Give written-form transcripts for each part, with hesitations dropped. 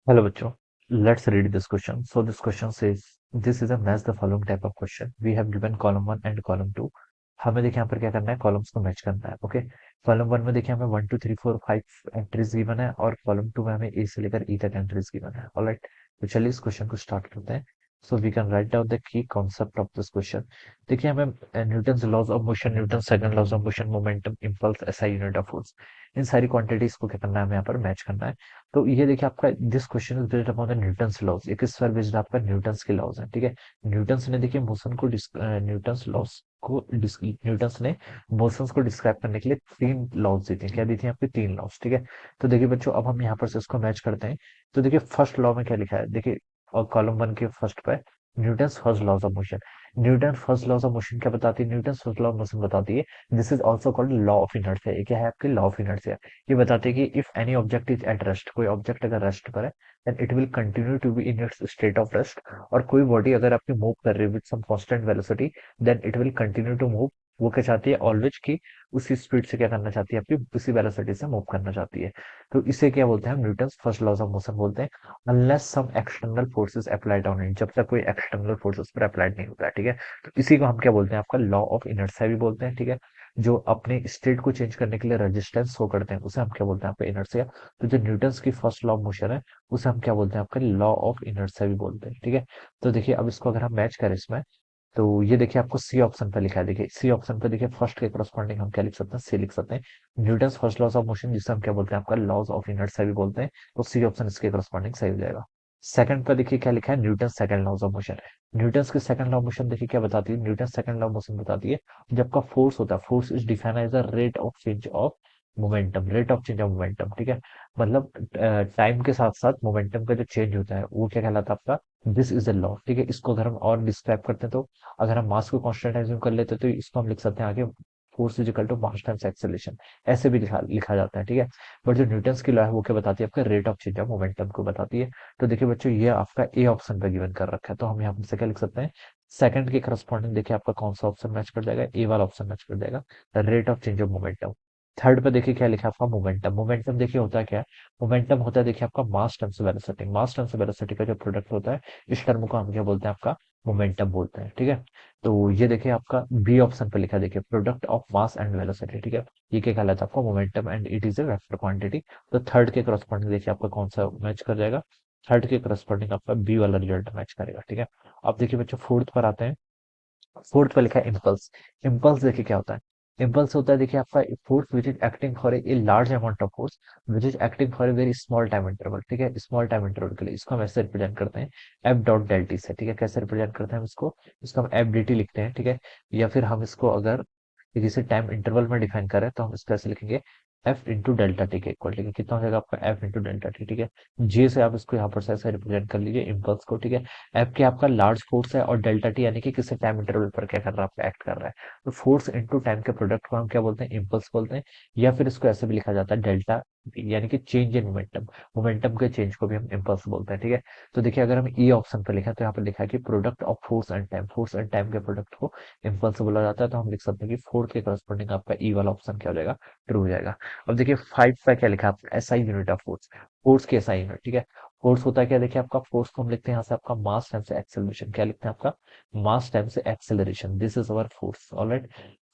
Hello बच्चों, let's read this question. So this question says, this is a match the following type of question. We have given column 1 and column 2. हमें देखिए यहाँ पर क्या करना है, कॉलम्स को मैच करना है. ओके, कॉलम 1 में देखिए हमें 1 2 3 4 5 एंट्रीज गिवन है और कॉलम 2 में हमें ए से लेकर ई तक एंट्रीज गिवन है. ऑलराइट, तो चलिए इस क्वेश्चन को स्टार्ट करते हैं. So we can write down the key concept of this question. देखिए हमें Newton's laws of motion, Newton second laws of motion, momentum, impulse, SI unit of force, इन सारी क्वांटिटीज को क्या करना है, हमें यहाँ पर मैच करना है. तो ये देखिए आपका this question is based upon the Newton's laws. एक इस पर बेस्ड आपका न्यूटन्स के लॉज है. ठीक है, न्यूटन्स ने देखिए मोशन को न्यूटन्स लॉज को न्यूटन्स ने मोशंस को डिस्क्राइब करने के लिए तीन लॉज दी थी. क्या दी थी आपकी? तीन लॉज. ठीक है, तो देखिए बच्चों, अब हम यहाँ पर से इसको मैच करते हैं. तो देखिए फर्स्ट लॉ में क्या लिखा है, देखिए और कॉलम 1 के फर्स्ट पे Newton's first laws of motion. Newton first laws of motion क्या बताती है? Newton first law of motion बताती है. This is also called law of inertia. ये क्या है आपकी? Law of inertia. ये बताते हैं कि if any object is at rest, कोई ऑब्जेक्ट अगर रेस्ट पर है, then it will continue to be in its state of rest. और कोई बॉडी अगर आपकी मूव कर रही है with some constant velocity, then it will continue to move. वो क्या चाहती है? ऑलवेज की उसी स्पीड से क्या करना चाहती है, आपकी उसी वेलोसिटी से मूव करना चाहती है. तो इसे क्या बोलते हैं हम? Newton's first laws of motion बोलते हैं. Unless some external forces applied on it, जब तक कोई एक्सटर्नल फोर्सेस पर अप्लाइड नहीं होता है. ठीक है, तो इसी को हम क्या बोलते हैं? आपका लॉ ऑफ इनर्शिया भी बोलते हैं. ठीक है, जो अपने स्टेट को चेंज करने के लिए रेजिस्टेंस शो करते हैं, उसे हम क्या बोलते हैं? आपका इनर्शिया. तो जो न्यूटन्स की फर्स्ट लॉ ऑफ मोशन है, उसे हम क्या बोलते हैं? आपका लॉ ऑफ इनर्शिया भी बोलते हैं. ठीक है, तो देखिए अब इसको अगर हम मैच करें इसमें, तो ये देखिए आपको सी ऑप्शन पे लिखा है. देखिए सी ऑप्शन पे देखिए फर्स्ट के करस्पॉन्डिंग हम क्या लिख सकते हैं? सी लिख सकते हैं. Newton's first laws of motion, जिसे हम क्या बोलते हैं? आपका लॉज ऑफ इनर्शिया भी बोलते हैं. तो सी ऑप्शन इसके करस्पॉन्डिंग सही हो जाएगा. सेकंड पर देखिए क्या लिखा है? Newton second laws of motion. Newton's की सेकंड लॉ ऑफ मोशन देखिए क्या बताती है? Newton second law of motion बताती है, जब का फोर्स होता है, force is defined as the rate of change of momentum. Rate of change of momentum. ठीक है, मतलब टाइम के साथ साथ मोमेंटम का जो चेंज होता है वो क्या कहलाता है? आपका दिस इज द लॉ. ठीक है, इसको अगर हम और डिस्क्राइब करते हैं, तो अगर हम मास को कांस्टेंट एज्यूम कर लेते हैं, तो इसको हम लिख सकते हैं आगे, force is equal to mass times acceleration. ऐसे भी लिखा लिखा जाता है. ठीक है, बट जो न्यूटन्स की लॉ है वो क्या बताती है? आपका rate of change of momentum को बताती है. तो देखिए बच्चों, ये आपका ए ऑप्शन पे गिवन कर रखा है, तो हम यहाँ पर से क्या लिख सकते हैं? सेकंड के करस्पॉन्डिंग देखिए आपका कौन सा ऑप्शन मैच कर जाएगा? ए वाला ऑप्शन मैच कर जाएगा, rate of change of momentum. Third पे देखिए क्या लिखा है आपका? मोमेंटम. मोमेंटम देखिए होता है क्या है? मोमेंटम होता है देखिए आपका मास टाइम्स वेलोसिटी. मास टाइम्स वेलोसिटी का जो प्रोडक्ट होता है, इस टर्म को हम क्या बोलते हैं? आपका मोमेंटम बोलते हैं. ठीक है, तो ये देखिए आपका बी ऑप्शन पे लिखा है, देखिए product of mass and velocity. ठीक है, ये क्या कहलाता है? आपका momentum and it is a vector quantity. तो थर्ड के करस्पॉन्डिंग देखिए आपका कौन सा मैच कर जाएगा? थर्ड के करस्पॉन्डिंग आपका बी वाला रिजल्ट मैच करेगा. ठीक है, अब देखिए बच्चों फोर्थ पर आते हैं. फोर्थ पे लिखा है इम्पल्स. इम्पल्स देखिए क्या होता है? इम्पल्स होता है देखिए आपका force which is acting for a large amount of force which is acting for a very small time interval. ठीक है, स्मॉल टाइम इंटरवल के लिए इसको हम ऐसे रिप्रेजेंट करते हैं, एफ डॉट डेल टी से. ठीक है, कैसे रिप्रेजेंट करते हैं हम इसको हम एफ डी टी लिखते हैं. ठीक है, या फिर हम इसको अगर किसी टाइम इंटरवल में डिफाइन करें, तो हम इसको ऐसे लिखेंगे, एफ इंटू डेल्टा टी के इक्वल. ठीक है, कितना हो जाएगा आपका? F into delta T. ठीक है, जे से आप इसको यहाँ पर से ऐसे रिप्रेजेंट कर लीजिए इम्पल्स को. ठीक है, एफ के आपका लार्ज फोर्स है और डेल्टा टी यानी कि किसी टाइम इंटरवल पर क्या कर रहा है? आपका एक्ट कर रहा है. तो फोर्स इनटू टाइम के प्रोडक्ट को हम क्या बोलते हैं? इम्पल्स बोलते हैं. या फिर इसको ऐसे भी लिखा जाता है डेल्टा, यानी कि चेंज इन मोमेंटम. मोमेंटम के चेंज को भी हम इम्पल्स बोलते हैं. ठीक है, तो देखिए अगर हम ई ऑप्शन पर लिखें, तो यहाँ पर लिखा है कि product of force and time. Force and time के प्रोडक्ट को इम्पल्स बोला जाता है. तो हम लिख सकते हैं कि फोर्थ के करस्पॉन्डिंग आपका ई वाला ऑप्शन क्या हो जाएगा? ट्रू हो जाएगा. अब देखिए फाइव पे क्या लिखा है? S I unit of force. Force की एसआई यूनिट. ठीक है, फोर्स होता है क्या? देखिए आपका फोर्स को हम लिखते हैं यहाँ से आपका मास टाइम से एक्सेलरेशन. क्या लिखते हैं? आपका मास टाइम से acceleration. This is our force. Alright,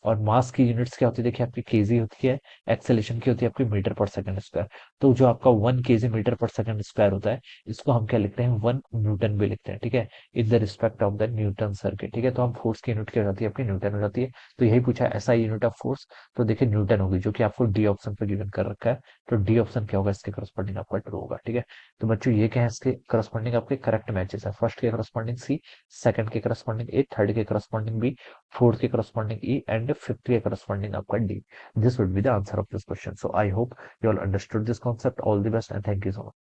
और मास की यूनिट्स क्या होती है? देखिए आपकी केजी होती है, एक्सेलरेशन की होती है आपकी मीटर पर सेकंड स्क्वायर. तो जो आपका 1 केजी मीटर पर सेकंड स्क्वायर होता है, इसको हम क्या लिखते हैं? 1 न्यूटन भी लिखते हैं. ठीक है, in the respect of the Newton circuit. ठीक है, तो हम फोर्स की यूनिट क्या हो जाती है? आपकी न्यूटन हो जाती है. तो यही पूछा है एसआई यूनिट ऑफ फोर्स. तो देखिए न्यूटन होगी, जो कि आपको डी ऑप्शन पर गिवन कर रखा है. तो डी ऑप्शन क्या होगा? इसके करस्पॉन्डिंग आपका ट्रू होगा. ठीक है, तो बच्चों ये क्या है? इसके करस्पॉन्डिंग आपके करेक्ट मैचेस है. फर्स्ट के करस्पॉन्डिंग सी, सेकंड के करस्पॉन्डिंग ए, थर्ड के करस्पॉन्डिंग बी, फोर्थ के करस्पॉन्डिंग ई एंड फिफ्थ के करस्पॉन्डिंग आपका D. This would be the answer of this question. So I hope you all understood this concept. All the best and thank you so much.